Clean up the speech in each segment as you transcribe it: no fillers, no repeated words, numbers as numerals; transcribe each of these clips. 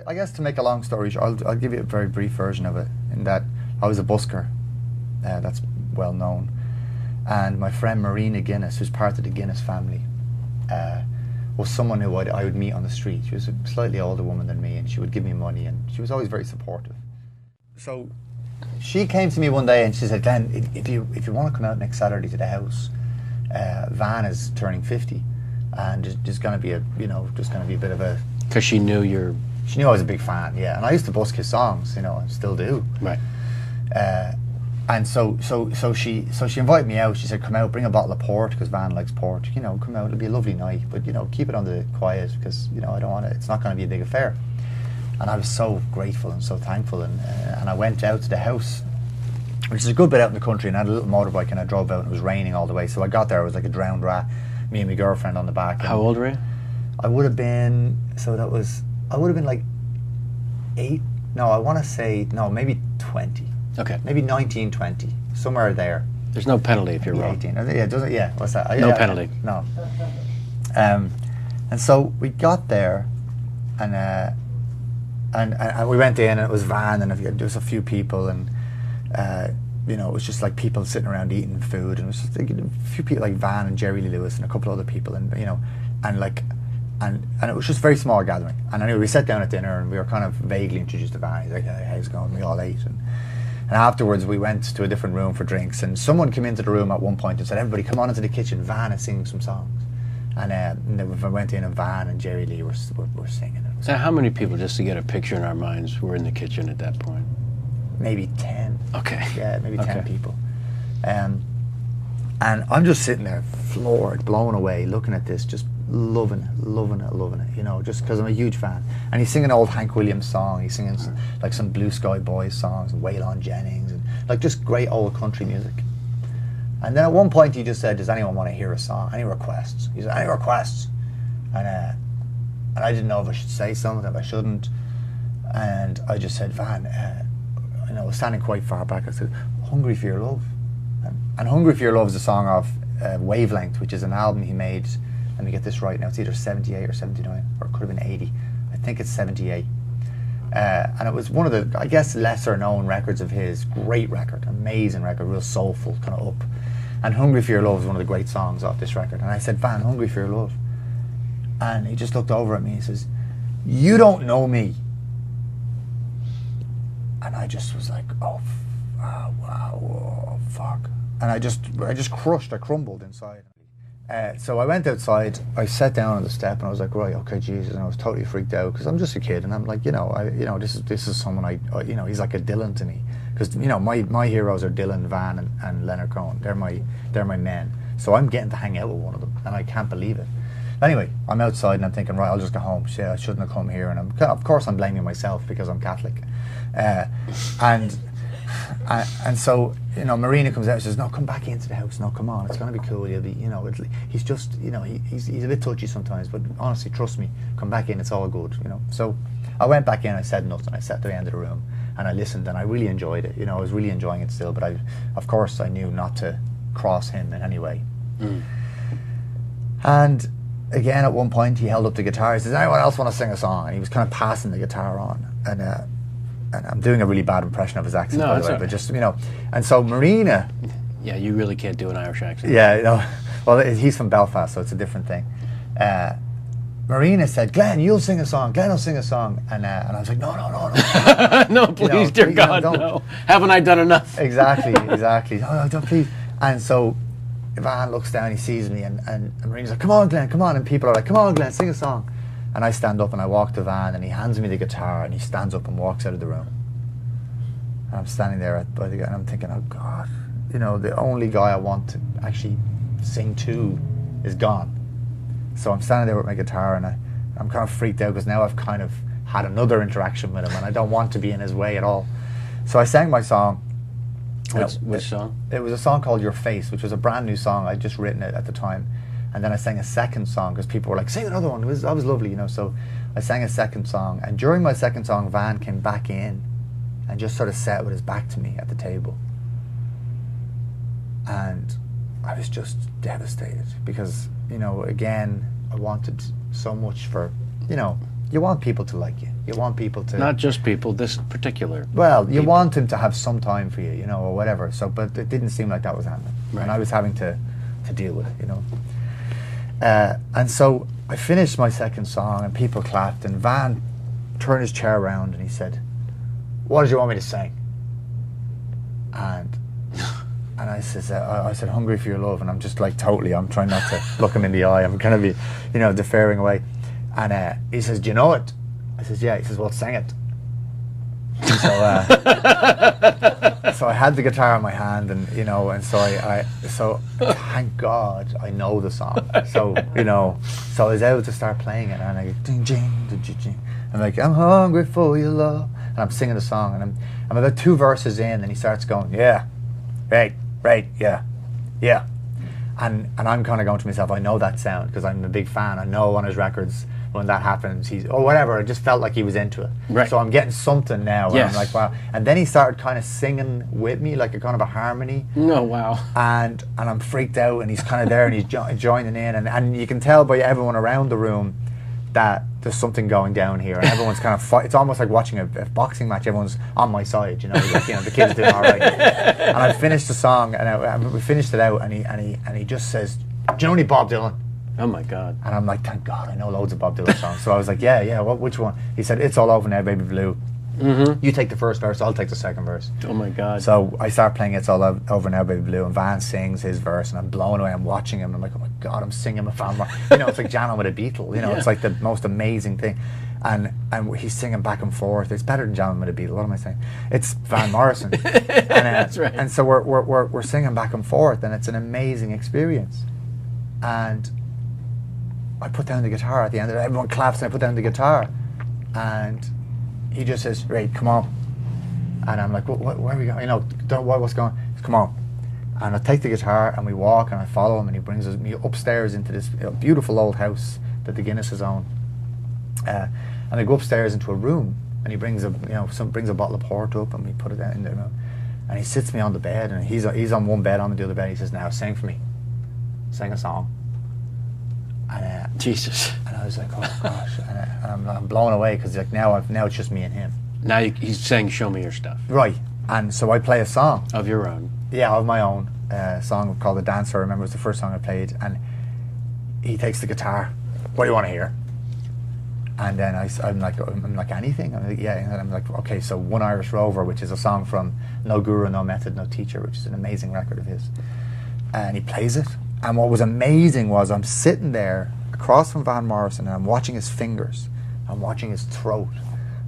I guess to make a long story short, I'll give you a very brief version of it, in that I was a busker, that's well known, and my friend Marina Guinness, who's part of the Guinness family, was someone who I would meet on the street. She was a slightly older woman than me, and she would give me money, and she was always very supportive. So she came to me one day and she said, Glenn, if you want to come out next Saturday to the house, Van is turning 50, and there's going to be a bit of a... Because she knew She knew I was a big fan, yeah, and I used to busk his songs, I still do. Right. And so she invited me out. She said, come out, bring a bottle of port, because Van likes port. Come out, it'll be a lovely night, but keep it on the quiet, because I don't want it. It's not going to be a big affair. And I was so grateful and so thankful, and I went out to the house, which is a good bit out in the country, and I had a little motorbike, and I drove out, and it was raining all the way. So I got there, I was like a drowned rat, me and my girlfriend on the back. How old were you? I would have been like 8. No, I want to say maybe 20. Okay. Maybe 19, 20, somewhere there. There's no penalty if you're wrong. 18. Yeah, doesn't. Yeah, what's that? No penalty. No. And so we got there, and we went in, and it was Van, and there was a few people, and it was just like people sitting around eating food, and it was just like, a few people like Van and Jerry Lee Lewis and a couple other people, and and it was just a very small gathering. And anyway, we sat down at dinner, and we were kind of vaguely introduced to Van. He's like, hey, how's it going? We all ate, and afterwards we went to a different room for drinks, and someone came into the room at one point and said, everybody come on into the kitchen, Van is singing some songs. And then we went in, and Van and Jerry Lee were singing. So how many people, just to get a picture in our minds, were in the kitchen at that point? Maybe 10. Okay. Yeah, maybe 10 people. And I'm just sitting there floored, blown away, looking at this, just loving it, just because I'm a huge fan. And he's singing an old Hank Williams song, he's singing like some Blue Sky Boys songs, and Waylon Jennings, and like just great old country music. And then at one point he just said, does anyone want to hear a song? Any requests? He said, any requests? And I didn't know if I should say something, if I shouldn't. And I just said, Van, I was standing quite far back, I said, Hungry for Your Love. And Hungry for Your Love is a song off Wavelength, which is an album he made, let me get this right now, it's either 78 or 79, or it could have been 80. I think it's 78. And it was one of the, I guess, lesser known records of his. Great record, amazing record, real soulful, kind of up. And Hungry for Your Love is one of the great songs off this record. And I said, Van, Hungry for Your Love. And he just looked over at me and says, you don't know me. And I just was like, oh fuck. And I just crushed, I crumbled inside. So I went outside, I sat down on the step, and I was like, right, okay, Jesus, and I was totally freaked out, because I'm just a kid, and I'm like, this is someone he's like a Dylan to me, because my heroes are Dylan, Van, and Leonard Cohen. They're my men. So I'm getting to hang out with one of them, and I can't believe it. Anyway, I'm outside, and I'm thinking, right, I'll just go home. Shit, I shouldn't have come here, and of course I'm blaming myself because I'm Catholic, and so Marina comes out and says, no, come back into the house. No, come on, it's going to be cool. You'll be, he's just, he's a bit touchy sometimes, but honestly, trust me, come back in, it's all good, So I went back in, I said nothing, I sat at the end of the room, and I listened, and I really enjoyed it. I was really enjoying it still, but of course I knew not to cross him in any way. And again, at one point, he held up the guitar. He says, anyone else want to sing a song? And he was kind of passing the guitar on, and I'm doing a really bad impression of his accent, by the way, but just, and so Marina... Yeah, you really can't do an Irish accent. Yeah, well, he's from Belfast, so it's a different thing. Marina said, Glenn, you'll sing a song, Glenn will sing a song, and I was like, no. No, please, dear God, no. Haven't I done enough? Exactly. No, don't, please. And so Van looks down, he sees me, and Marina's like, come on, Glenn, come on, and people are like, come on, Glenn, sing a song. And I stand up and I walk to Van, and he hands me the guitar, and he stands up and walks out of the room. And I'm standing there by the guy, and I'm thinking, oh God, the only guy I want to actually sing to is gone. So I'm standing there with my guitar, and I'm kind of freaked out, because now I've kind of had another interaction with him, and I don't want to be in his way at all. So I sang my song. Which song? It was a song called Your Face, which was a brand new song. I'd just written it at the time. And then I sang a second song, because people were like, sing another one. That was lovely, So I sang a second song. And during my second song, Van came back in and just sort of sat with his back to me at the table. And I was just devastated, because, again, I wanted so much for, you want people to like you. You want people to... Not just people, this particular. Well, you people. want him to have some time for you, you know, or whatever. So, but it didn't seem like that was happening. Right. And I was having to deal with it, you know. And so I finished my second song and people clapped and Van turned his chair around and he said, "What did you want me to sing?" And I said, "Hungry for your love." And I'm just like I'm trying not to look him in the eye. I'm kind of be, you know, deferring away. And he says, "Do you know it?" I says, "Yeah." He says, "Well, sing it." So, so I had the guitar in my hand, and you know, and so so thank God I know the song. So you know, so I was able to start playing it, and I go ding ding ding ding. I'm like, "I'm hungry for your love," and I'm singing the song, and I'm about 2 verses in, and he starts going, "Yeah, right, yeah, yeah," and I'm kind of going to myself, I know that sound because I'm a big fan. I know on his records, when that happens, he's or whatever. I just felt like he was into it. Right. So I'm getting something now. Yes. And I'm like, wow. And then he started kind of singing with me, like a kind of a harmony. Oh, wow. And I'm freaked out, and he's kind of there, and he's joining in, and you can tell by everyone around the room that there's something going down here, and everyone's kind of it's almost like watching a boxing match. Everyone's on my side, you know, like, you know, the kid's doing all right. And I finished the song, and we finished it out, and he just says, "Do you know any Bob Dylan?" Oh my God. And I'm like, thank God, I know loads of Bob Dylan songs. So I was like, yeah, which one? He said, "It's All Over Now, Baby Blue." Mm-hmm. You take the first verse, I'll take the second verse. Oh my God. So I start playing It's All Over Now, Baby Blue, and Van sings his verse, and I'm blown away. I'm watching him, and I'm like, oh my God, I'm singing with Van. You know, it's like jamming with a Beatle. You know, Yeah. It's like the most amazing thing. And he's singing back and forth. It's better than jamming with a Beatle. What am I saying? It's Van Morrison. That's right. And so we're singing back and forth, and it's an amazing experience. And I put down the guitar at the end of it. Everyone claps, and I put down the guitar, and he just says, "Right, come on." And I'm like, where are we going? You know, don't know what's going on. He says, "Come on." And I take the guitar, and we walk, and I follow him, and he brings me upstairs into this beautiful old house that the Guinnesses own. And I go upstairs into a room, and he brings brings a bottle of port up, and we put it in the room. And he sits me on the bed, and he's on one bed, I'm on the other bed. He says, "Now sing for me. Sing a song." And Jesus. And I was like, oh gosh, and I'm blown away because like now it's just me and him. Now he's saying, "Show me your stuff." Right, and so I play a song Of your own. of my own, song called "The Dancer." I remember it was the first song I played, and he takes the guitar. "What do you want to hear?" And then I'm like anything. I'm like, yeah, and I'm like, okay, so "One Irish Rover," which is a song from No Guru, No Method, No Teacher, which is an amazing record of his, and he plays it. And what was amazing was I'm sitting there across from Van Morrison, and I'm watching his fingers, I'm watching his throat,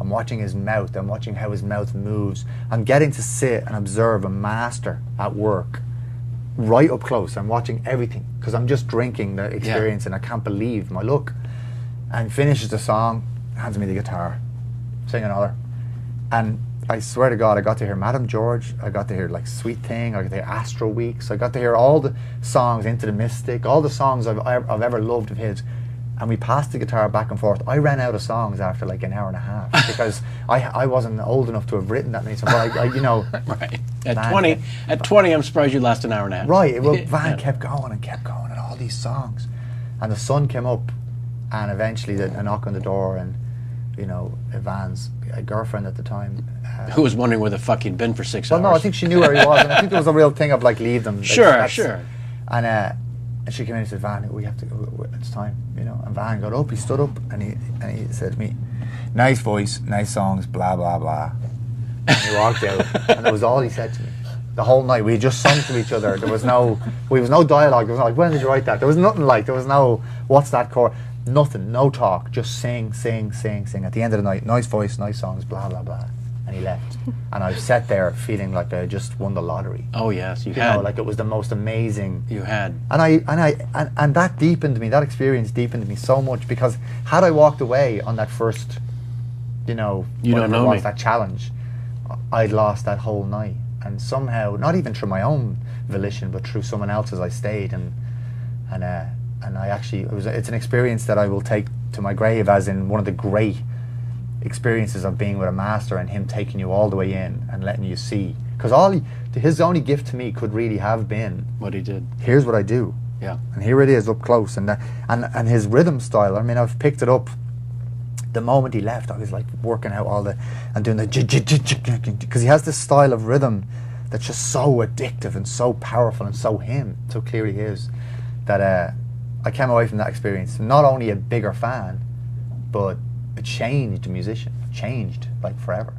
I'm watching his mouth, I'm watching how his mouth moves. I'm getting to sit and observe a master at work right up close. I'm watching everything because I'm just drinking the experience, and I can't believe my luck. And finishes the song, hands me the guitar, sing another. And I swear to God, I got to hear Madame George, I got to hear like Sweet Thing, I got to hear Astral Weeks, I got to hear all the songs, Into the Mystic, all the songs I've ever loved of his. And we passed the guitar back and forth. I ran out of songs after like an hour and a half because I wasn't old enough to have written that many songs. But I you know, right. At 20, I'm surprised you last an hour and a half. Right. Well, Van kept going and all these songs, and the sun came up, and eventually a knock on the door, and you know, Van's girlfriend at the time. Who was wondering where the fuck he'd been for 6 hours? Well, no, I think she knew where he was, and I think there was a real thing of like leave them. Like, Sure. And she came in and said, "Van, we have to go. It's time, you know." And Van got up. He stood up, and he said to me, "Nice voice, nice songs, blah blah blah." And he walked out, and that was all he said to me. The whole night we had just sung to each other. There was no dialogue. There was no, like, when did you write that? There was nothing like. There was no what's that chord. Nothing, no talk, just sing. At the end of the night, nice voice, nice songs, blah blah blah, and he left. And I sat there feeling like I just won the lottery. Oh yes, you You had. know, like it was the most amazing. You had. And that deepened me. That experience deepened me so much because had I walked away on that first, you know, You don't whatever know it was, me. that challenge, I'd lost that whole night. And somehow, not even through my own volition, but through someone else's, I stayed and I actually it's an experience that I will take to my grave as in one of the great experiences of being with a master and him taking you all the way in and letting you see, because his only gift to me could really have been What he did. here's what I do, Yeah. and here it is up close, and his rhythm style. I mean, I've picked it up the moment he left, I was like working out all the and doing the because he has this style of rhythm that's just so addictive and so powerful and so him, so clearly his, that I came away from that experience not only a bigger fan, but a changed musician, changed like forever.